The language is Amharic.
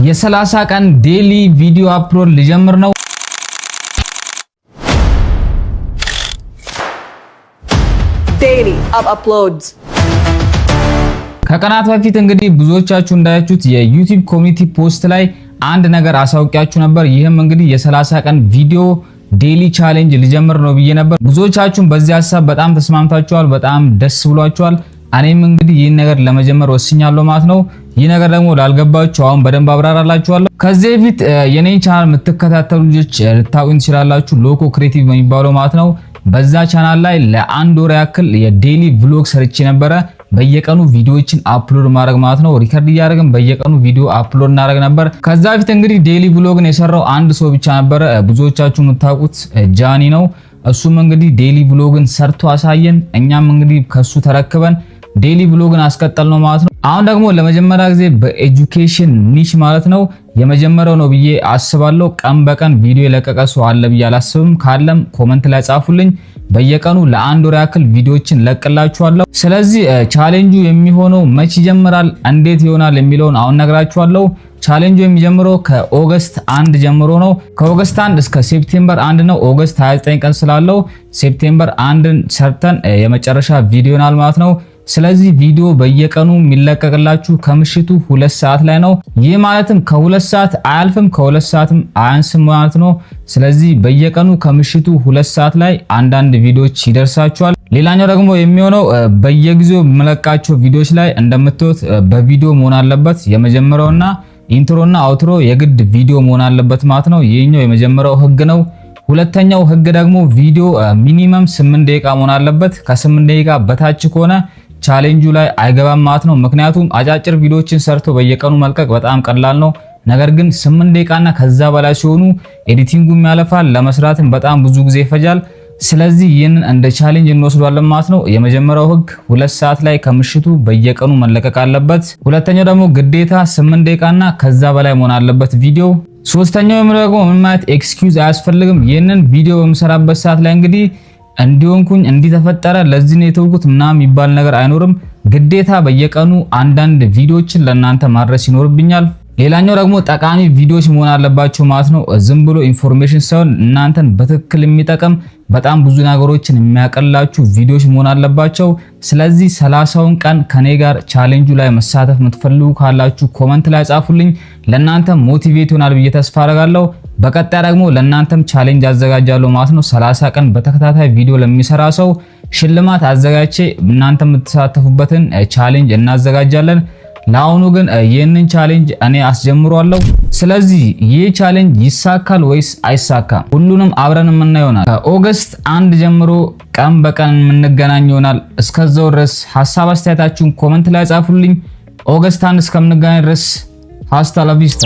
የ30 ቀን ዴሊ ቪዲዮ አፕሎድ ልጀምር ነው። ዴሊ አፕሎድስ ከቀናት በፊት እንግዲህ ብዙዎቻችሁ እንዳያችሁት የዩቲዩብ ኮሚኒቲ ፖስት ላይ አንድ ነገር አሳውቂያችሁ ነበር። ይህም እንግዲህ የ30 ቀን ቪዲዮ ዴሊ ቻሌንጅ ልጀምር ነው ብዬ ነበር። ብዙዎቻችሁም በዚህ ሐሳብ በጣም ተስማምታችኋል፣ በጣም ደስ ብሏችኋል። እኔም እንግዲህ ይህን ነገር ለመጀመር ወስኛለሁ ማለት ነው። ይህ ነገር ደግሞ ላልገባችሁ አሁን በደንብ አብራራላችኋለሁ። ከዚህ በፊት የኔን ቻናል የምትከታተሉ ልጆች ልታውቁኝ ትችላላችሁ፣ ሎኮ ክሬቲቭ የሚባለው ማለት ነው። በዛ ቻናል ላይ ለአንድ ወር ያክል የዴሊ ቭሎግ ሰርቼ ነበረ። በየቀኑ ቪዲዮዎችን አፕሎድ ማድረግ ማለት ነው። ሪከርድ እያደረግን በየቀኑ ቪዲዮ አፕሎድ እናደርግ ነበር። ከዛ በፊት እንግዲህ ዴሊ ቭሎግን የሰራው አንድ ሰው ብቻ ነበረ፣ ብዙዎቻችሁ የምታውቁት ጃኒ ነው። እሱም እንግዲህ ዴሊ ቭሎግን ሰርቶ አሳየን። እኛም እንግዲህ ከሱ ተረክበን ዴሊ ቭሎግን አስቀጠል ነው ማለት ነው። አሁን ደግሞ ለመጀመሪያ ጊዜ በኤጁኬሽን ኒሽ ማለት ነው የመጀመሪያው ነው ብዬ አስባለሁ። ቀን በቀን ቪዲዮ የለቀቀ ሰው አለ ብዬ አላስብም። ካለም ኮመንት ላይ ጻፉልኝ። በየቀኑ ለአንድ ወር ያክል ቪዲዮችን ለቅላችኋለሁ። ስለዚህ ቻሌንጁ የሚሆነው መቼ ይጀምራል፣ እንዴት ይሆናል የሚለውን አሁን ነግራችኋለሁ። ቻሌንጁ የሚጀምረው ከኦገስት 1 ጀምሮ ነው። ከኦገስት 1 እስከ ሴፕቴምበር 1 ነው። ኦገስት 29 ቀን ስላለው ሴፕቴምበር 1ን ሰርተን የመጨረሻ ቪዲዮ ናል ማለት ነው። ስለዚህ ቪዲዮ በየቀኑ የሚለቀቅላችሁ ከምሽቱ 2 ሰዓት ላይ ነው። ይህ ማለትም ከ2 ሰዓት አያልፍም፣ ከ2 ሰዓትም አያንስም ማለት ነው። ስለዚህ በየቀኑ ከምሽቱ 2 ሰዓት ላይ አንዳንድ ቪዲዮዎች ይደርሳችኋል። ሌላኛው ደግሞ የሚሆነው በየጊዜው የምለቃቸው ቪዲዮዎች ላይ እንደምትወት በቪዲዮ መሆን አለበት። የመጀመሪያውና ኢንትሮና አውትሮ የግድ ቪዲዮ መሆን አለበት ማለት ነው። ይሄኛው የመጀመሪያው ህግ ነው። ሁለተኛው ህግ ደግሞ ቪዲዮ ሚኒመም 8 ደቂቃ መሆን አለበት። ከ8 ደቂቃ በታች ከሆነ ቻሌንጁ ላይ አይገባም ማለት ነው። ምክንያቱም አጫጭር ቪዲዮዎችን ሰርቶ በየቀኑ መልቀቅ በጣም ቀላል ነው። ነገር ግን 8 ደቂቃና ከዛ በላይ ሲሆኑ ኤዲቲንጉም ያለፋል፣ ለመስራትም በጣም ብዙ ጊዜ ይፈጃል። ስለዚህ ይህንን እንደ ቻሌንጅ እንወስዷለን ማለት ነው። የመጀመሪያው ህግ 2 ሰዓት ላይ ከምሽቱ በየቀኑ መለቀቅ አለበት። ሁለተኛው ደግሞ ግዴታ 8 ደቂቃና ከዛ በላይ መሆን አለበት ቪዲዮ። ሶስተኛው ደግሞ ምንም አይነት ኤክስኪውዝ አያስፈልግም። ይህንን ቪዲዮ በምሰራበት ሰዓት ላይ እንግዲህ እንዲሆንኩኝ እንዲተፈጠረ ለዚህ ነው የተውኩት ምናምን የሚባል ነገር አይኖርም። ግዴታ በየቀኑ አንዳንድ ቪዲዮዎችን ለእናንተ ማድረስ ይኖርብኛል። ሌላኛው ደግሞ ጠቃሚ ቪዲዮዎች መሆን አለባቸው ማለት ነው። ዝም ብሎ ኢንፎርሜሽን ሳይሆን እናንተን በትክክል የሚጠቅም በጣም ብዙ ነገሮችን የሚያቀላችሁ ቪዲዮዎች መሆን አለባቸው። ስለዚህ 30ውን ቀን ከኔ ጋር ቻሌንጁ ላይ መሳተፍ የምትፈልጉ ካላችሁ ኮመንት ላይ ጻፉልኝ። ለእናንተ ሞቲቬት ይሆናል ብዬ ተስፋ አደርጋለሁ። በቀጣይ ደግሞ ለእናንተም ቻሌንጅ አዘጋጃለሁ ማለት ነው። 30 ቀን በተከታታይ ቪዲዮ ለሚሰራ ሰው ሽልማት አዘጋጅቼ እናንተ የምትሳተፉበትን ቻሌንጅ እናዘጋጃለን። ለአሁኑ ግን ይህንን ቻሌንጅ እኔ አስጀምሯለሁ። ስለዚህ ይህ ቻሌንጅ ይሳካል ወይስ አይሳካም ሁሉንም አብረን የምናየው ይሆናል። ከኦገስት 1 ጀምሮ ቀን በቀን የምንገናኝ ይሆናል። እስከዛው ድረስ ሐሳብ አስተያየታችሁን ኮመንት ላይ ጻፉልኝ። ኦገስት 1 እስከምንገናኝ ድረስ ሃስታ ላ ቪስታ።